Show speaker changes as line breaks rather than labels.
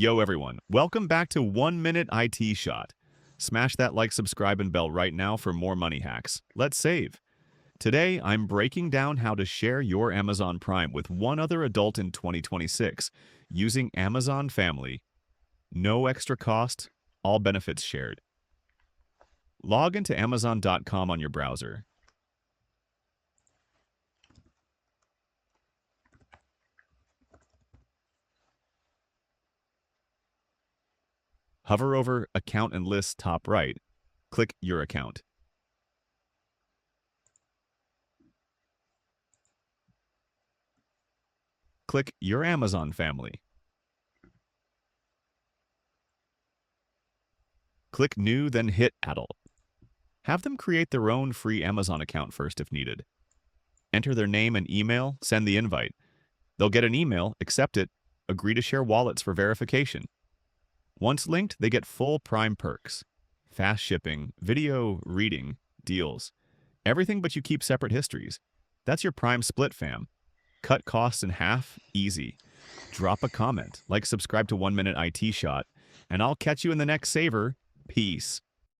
Yo everyone, welcome back to 1 Minute IT Shot. Smash that like, subscribe, and bell right now for more money hacks. Let's save. Today, I'm breaking down how to share your Amazon Prime with one other adult in 2026 using Amazon Family. No extra cost, all benefits shared. Log into Amazon.com on your browser. Hover over Account and List top right. Click Your Account. Click Your Amazon Family. Click New, then hit Adult. Have them create their own free Amazon account first if needed. Enter their name and email, send the invite. They'll get an email, accept it, agree to share wallets for verification. Once linked, they get full Prime perks. Fast shipping, video reading, deals. Everything but you keep separate histories. That's your Prime split, fam. Cut costs in half, easy. Drop a comment, like subscribe to 1 Minute IT Shot, and I'll catch you in the next saver. Peace.